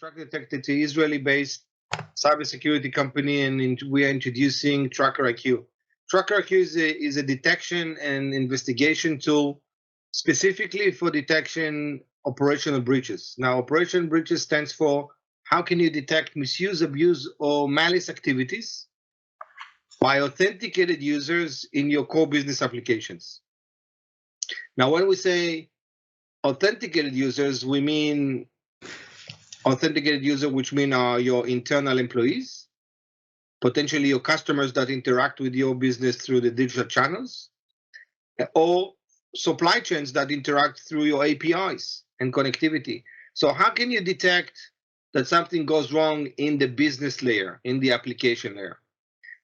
TrackerDetect, it's an Israeli-based cybersecurity company, and we are introducing TrackerIQ. TrackerIQ is a detection and investigation tool specifically for detection operational breaches. Now, operational breaches stands for how can you detect misuse, abuse, or malice activities by authenticated users in your core business applications. Now, when we say authenticated users, we mean authenticated user, which mean your internal employees, potentially your customers that interact with your business through the digital channels, or supply chains that interact through your APIs and connectivity. So how can you detect that something goes wrong in the business layer, in the application layer?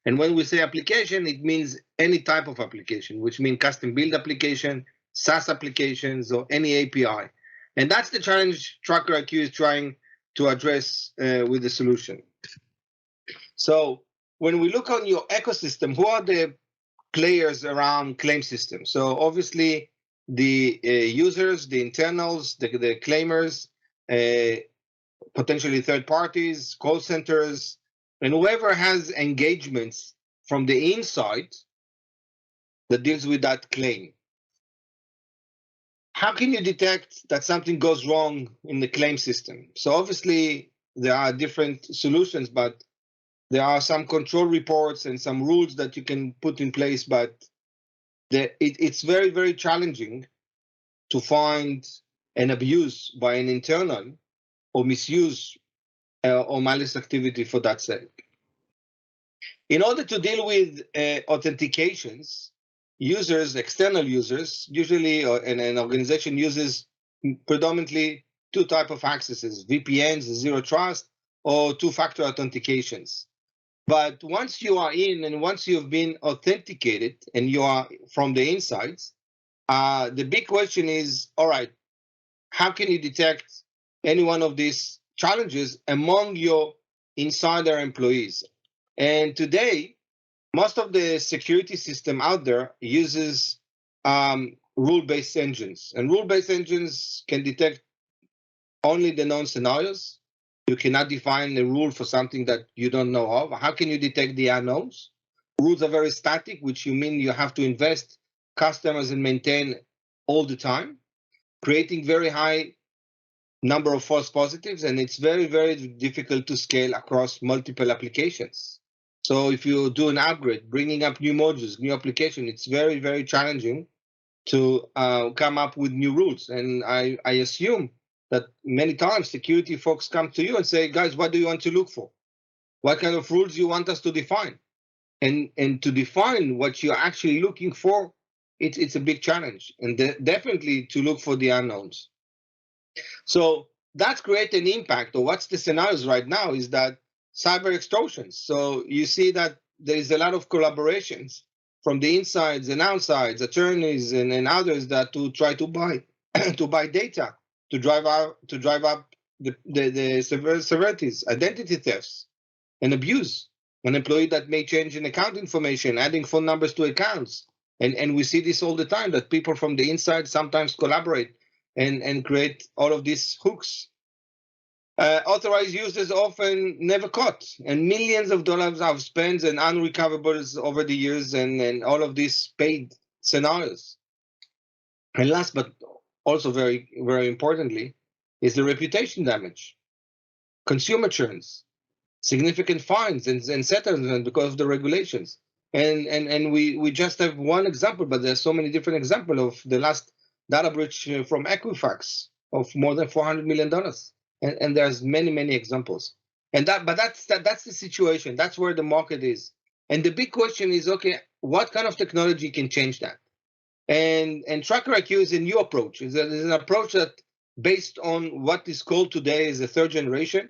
And when we say application, it means any type of application, which means custom build application, SaaS applications, or any API. And that's the challenge TrackerIQ is trying to address with the solution. So when we look on your ecosystem, who are the players around claim system? So obviously the users, the internals, the claimers, potentially third parties, call centers, and whoever has engagements from the inside that deals with that claim. How can you detect that something goes wrong in the claim system? So obviously there are different solutions, but there are some control reports and some rules that you can put in place, but it's very, very challenging to find an abuse by an internal or misuse or malice activity for that sake. In order to deal with authentications, users, external users, usually an organization uses predominantly two types of accesses, VPNs, zero trust, or two-factor authentications. But once you are in and once you've been authenticated and you are from the insides, the big question is, all right, how can you detect any one of these challenges among your insider employees? And today, most of the security system out there uses rule-based engines. And rule-based engines can detect only the known scenarios. You cannot define a rule for something that you don't know of. How can you detect the unknowns? Rules are very static, which you mean you have to invest customers and maintain all the time, creating very high number of false positives, and it's very, very difficult to scale across multiple applications. So if you do an upgrade, bringing up new modules, new application, it's very, very challenging to come up with new rules. And I assume that many times security folks come to you and say, guys, what do you want to look for? What kind of rules you want us to define? And to define what you're actually looking for, it's a big challenge. And definitely to look for the unknowns. So that's created an impact, or what's the scenarios right now is that cyber extortions. So you see that there is a lot of collaborations from the insides and outsides, attorneys and others that to try to buy to buy data to drive up the severities, identity thefts, and abuse. An employee that may change in account information, adding phone numbers to accounts, and we see this all the time that people from the inside sometimes collaborate and create all of these hooks. Authorized users often never caught, and millions of dollars are spent and unrecoverables over the years, and all of these paid scenarios. And last, but also very, very importantly, is the reputation damage, consumer churns, significant fines and settlements because of the regulations. And we just have one example, but there's so many different examples of the last data breach from Equifax of more than $400 million. And there's many, many examples. But that's the situation. That's where the market is. And the big question is, okay, what kind of technology can change that? And TrackerIQ is a new approach. It's an approach that based on what is called today as a third generation,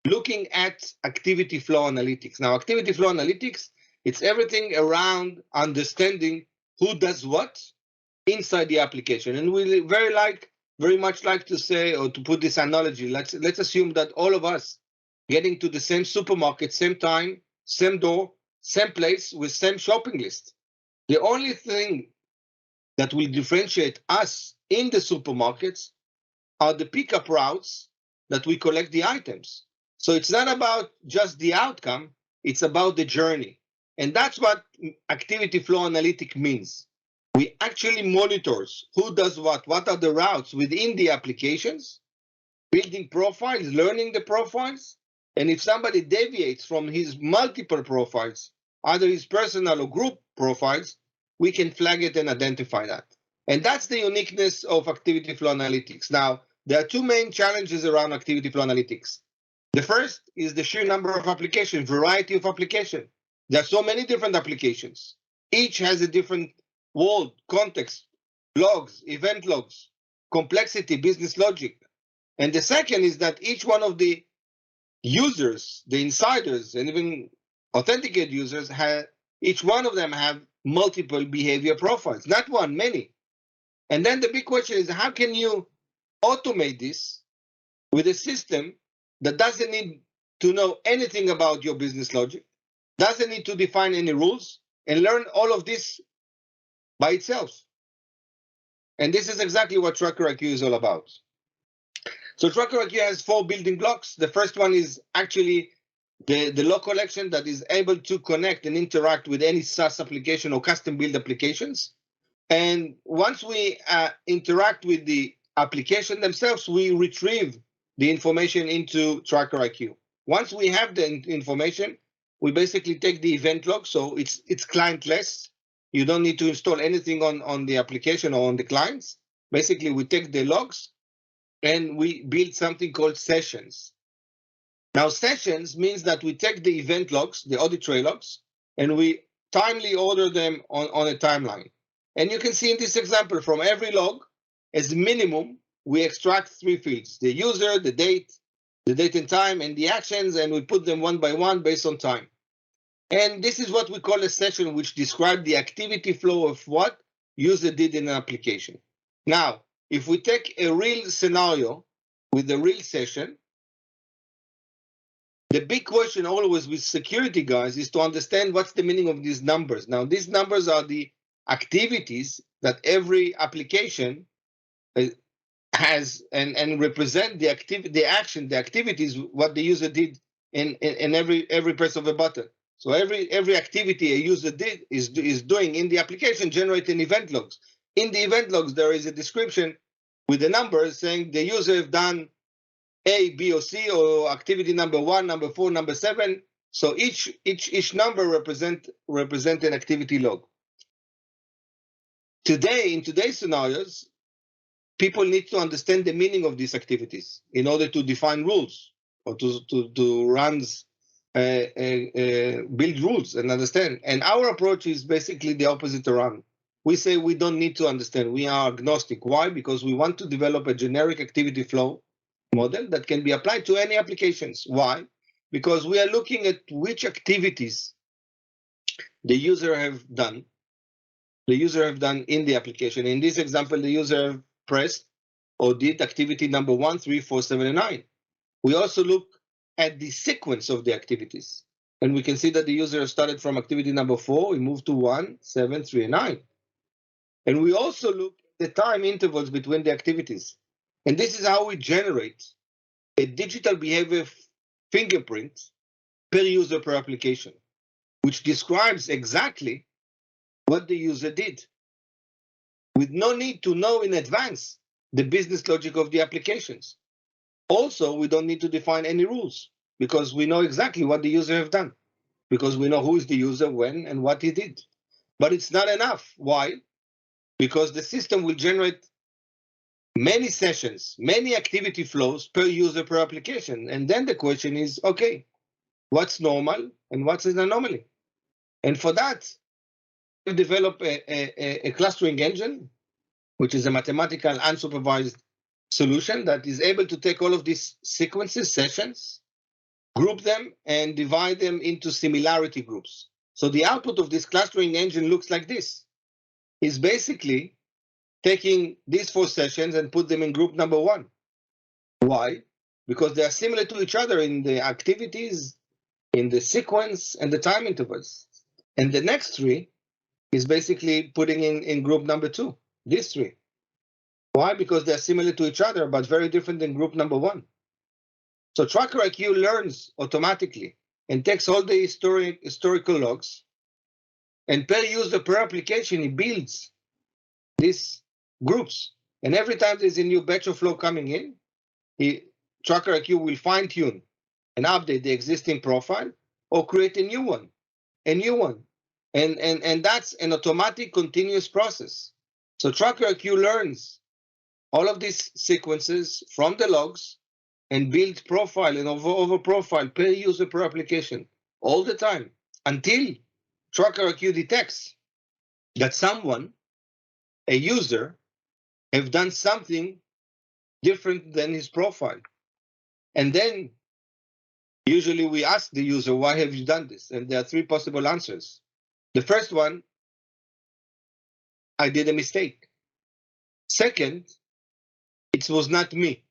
looking at activity flow analytics. Now, activity flow analytics, it's everything around understanding who does what inside the application. And we very much like to say, or to put this analogy, let's assume that all of us getting to the same supermarket, same time, same door, same place with same shopping list. The only thing that will differentiate us in the supermarkets are the pickup routes that we collect the items. So it's not about just the outcome, it's about the journey. And that's what activity flow analytic means. We actually monitors who does what are the routes within the applications, building profiles, learning the profiles, and if somebody deviates from his multiple profiles, either his personal or group profiles, we can flag it and identify that. And that's the uniqueness of activity flow analytics. Now, there are two main challenges around activity flow analytics. The first is the sheer number of applications, variety of application. There are so many different applications. Each has a different world, context, logs, event logs, complexity, business logic. And the second is that each one of the users, the insiders, and even authenticated users, each one of them have multiple behavior profiles, not one, many. And then the big question is, how can you automate this with a system that doesn't need to know anything about your business logic, doesn't need to define any rules, and learn all of this by itself? And this is exactly what TrackerIQ is all about. So TrackerIQ has 4 building blocks. The first one is actually the log collection that is able to connect and interact with any SaaS application or custom build applications. And once we interact with the application themselves, we retrieve the information into TrackerIQ. Once we have the information, we basically take the event log, so it's clientless. You don't need to install anything on the application or on the clients. Basically, we take the logs and we build something called sessions. Now, sessions means that we take the event logs, the audit trail logs, and we timely order them on a timeline. And you can see in this example, from every log, as minimum, we extract 3 fields: the user, the date and time, and the actions, and we put them one by one based on time. And this is what we call a session, which describes the activity flow of what user did in an application. Now, if we take a real scenario with a real session, the big question always with security guys is to understand what's the meaning of these numbers. Now, these numbers are the activities that every application has and represent the action, the activities, what the user did in every press of a button. So every activity a user did is doing in the application generating event logs. In the event logs, there is a description with the numbers saying the user have done A, B, or C, or activity number 1, number 4, number 7. So each number represent an activity log. Today, in today's scenarios, people need to understand the meaning of these activities in order to define rules or to build rules and understand. And our approach is basically the opposite around. We say we don't need to understand. We are agnostic. Why? Because we want to develop a generic activity flow model that can be applied to any applications. Why? Because we are looking at which activities the user have done. The user have done in the application. In this example, the user have pressed or did activity number 1, 3, 4, 7, and 9. We also look at the sequence of the activities. And we can see that the user started from activity number 4, we moved to 1, 7, 3, and 9. And we also look at the time intervals between the activities. And this is how we generate a digital behavior fingerprint per user per application, which describes exactly what the user did, with no need to know in advance the business logic of the applications. Also, we don't need to define any rules because we know exactly what the user have done, because we know who is the user, when, and what he did. But it's not enough. Why? Because the system will generate many sessions, many activity flows per user per application. And then the question is, okay, what's normal and what's an anomaly? And for that, we've developed a clustering engine, which is a mathematical unsupervised solution that is able to take all of these sequences, sessions, group them, and divide them into similarity groups. So the output of this clustering engine looks like this. It's basically taking these 4 sessions and put them in group number 1. Why? Because they are similar to each other in the activities, in the sequence, and the time intervals. And the next 3 is basically putting in group number 2, these 3. Why? Because they're similar to each other, but very different than group number 1. So TrackerIQ learns automatically and takes all the historical logs, and per user, per application, it builds these groups. And every time there's a new batch of flow coming in, TrackerIQ will fine tune and update the existing profile or create a new one. And that's an automatic continuous process. So TrackerIQ learns all of these sequences from the logs and build profile and over profile per user per application all the time until TrackerIQ detects that someone, a user, have done something different than his profile. And then usually we ask the user, why have you done this? And there are three possible answers. The first one, I did a mistake. Second, it was not me,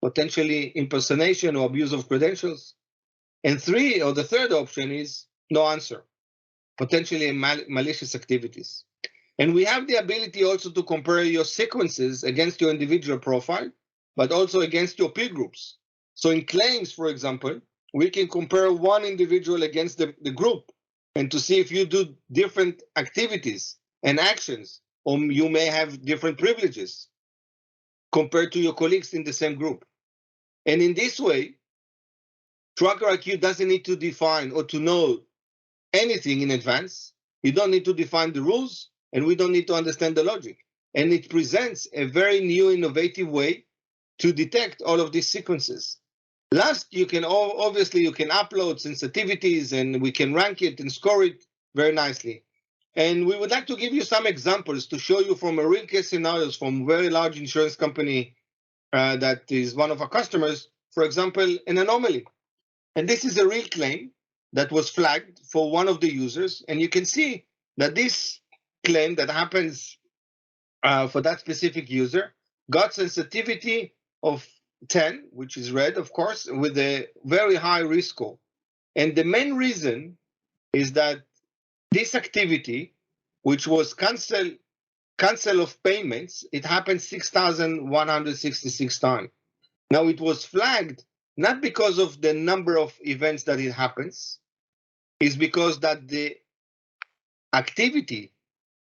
potentially impersonation or abuse of credentials. And three, or the third option is no answer, potentially malicious activities. And we have the ability also to compare your sequences against your individual profile, but also against your peer groups. So in claims, for example, we can compare one individual against the group and to see if you do different activities and actions, or you may have different privileges compared to your colleagues in the same group. And in this way, TrackerIQ doesn't need to define or to know anything in advance. You don't need to define the rules, and we don't need to understand the logic. And it presents a very new, innovative way to detect all of these sequences. Last, you can obviously you can upload sensitivities, and we can rank it and score it very nicely. And we would like to give you some examples to show you from a real case scenarios from a very large insurance company that is one of our customers. For example, an anomaly. And this is a real claim that was flagged for one of the users. And you can see that this claim that happens for that specific user got sensitivity of 10, which is red, of course, with a very high risk score. And the main reason is that this activity, which was cancel of payments, it happened 6,166 times. Now, it was flagged not because of the number of events that it happens, is because that the activity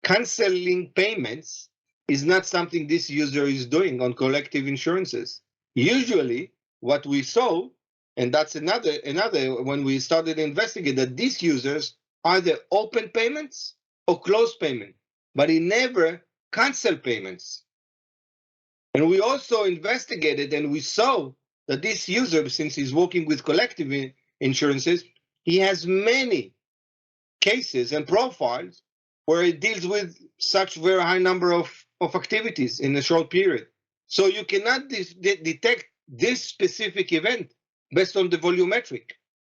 canceling payments is not something this user is doing on collective insurances. Usually, what we saw, and that's another when we started investigating, that these users either open payments or close payment, but he never cancel payments. And we also investigated and we saw that this user, since he's working with collective insurances, he has many cases and profiles where it deals with such very high number of activities in a short period. So you cannot detect this specific event based on the volumetric,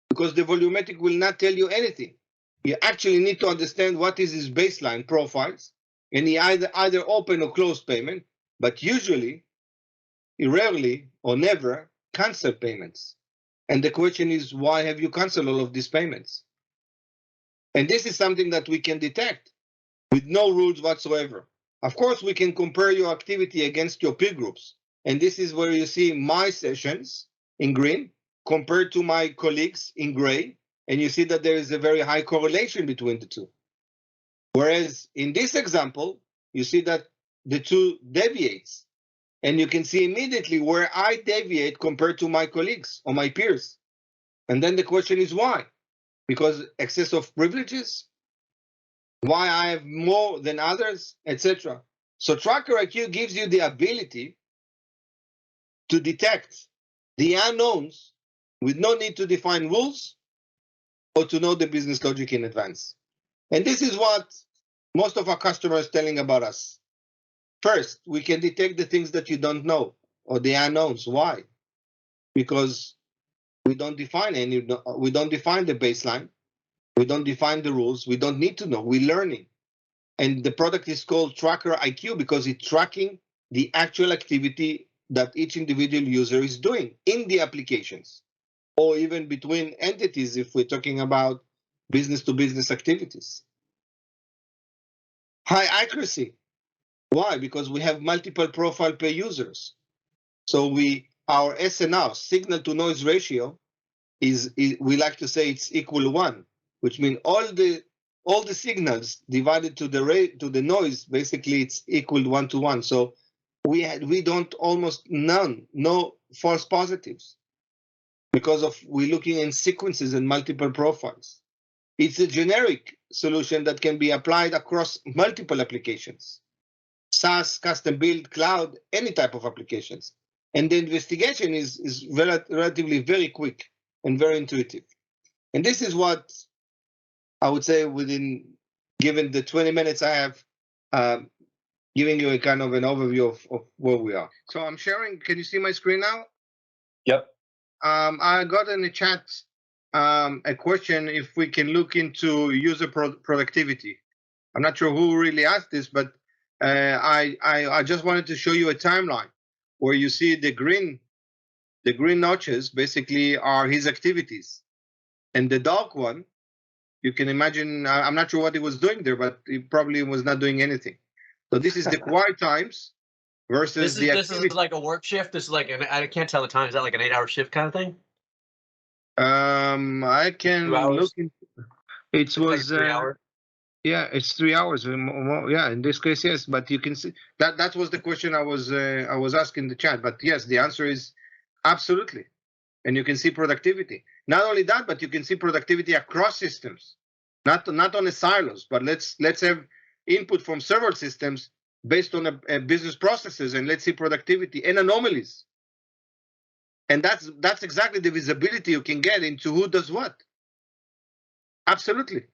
because the volumetric will not tell you anything. You actually need to understand what is his baseline profiles, and he either open or close payment, but usually, rarely or never cancel payments. And the question is, why have you canceled all of these payments? And this is something that we can detect with no rules whatsoever. Of course, we can compare your activity against your peer groups. And this is where you see my sessions in green compared to my colleagues in gray. And you see that there is a very high correlation between the two. Whereas in this example, you see that the two deviates. And you can see immediately where I deviate compared to my colleagues or my peers. And then the question is why? Because excess of privileges? Why I have more than others, etc. So TrackerIQ gives you the ability to detect the unknowns with no need to define rules or to know the business logic in advance. And this is what most of our customers are telling about us. First, we can detect the things that you don't know or the unknowns. Why? Because we don't define the baseline. We don't define the rules. We don't need to know. We're learning. And the product is called TrackerIQ because it's tracking the actual activity that each individual user is doing in the applications, or even between entities if we're talking about business-to-business activities. High accuracy. Why? Because we have multiple profile per users. So we our SNR, signal to noise ratio, is we like to say it's equal 1, which means all the signals divided to the noise, basically it's equal 1 to 1. So we don't almost no false positives because of we're looking in sequences and multiple profiles. It's a generic solution that can be applied across multiple applications, SaaS, custom build, cloud, any type of applications. And the investigation is relatively very quick and very intuitive. And this is what I would say given the 20 minutes I have, giving you a kind of an overview of where we are. So I'm sharing, can you see my screen now? Yep. I got in the chat a question if we can look into user productivity. I'm not sure who really asked this, but I just wanted to show you a timeline where you see the green notches basically are his activities, and the dark one, you can imagine. I'm not sure what he was doing there, but he probably was not doing anything. So this is the quiet times versus this is like a work shift. This is like I can't tell the time. Is that like an 8-hour shift kind of thing? I can look into it. Was like 3 hours. Yeah, it's 3 hours. Yeah, in this case, yes. But you can see that was the question I was asking the chat. But yes, the answer is absolutely. And you can see productivity. Not only that, but you can see productivity across systems, not on the silos. But let's have input from several systems based on a business processes, and let's see productivity and anomalies. And that's exactly the visibility you can get into who does what. Absolutely.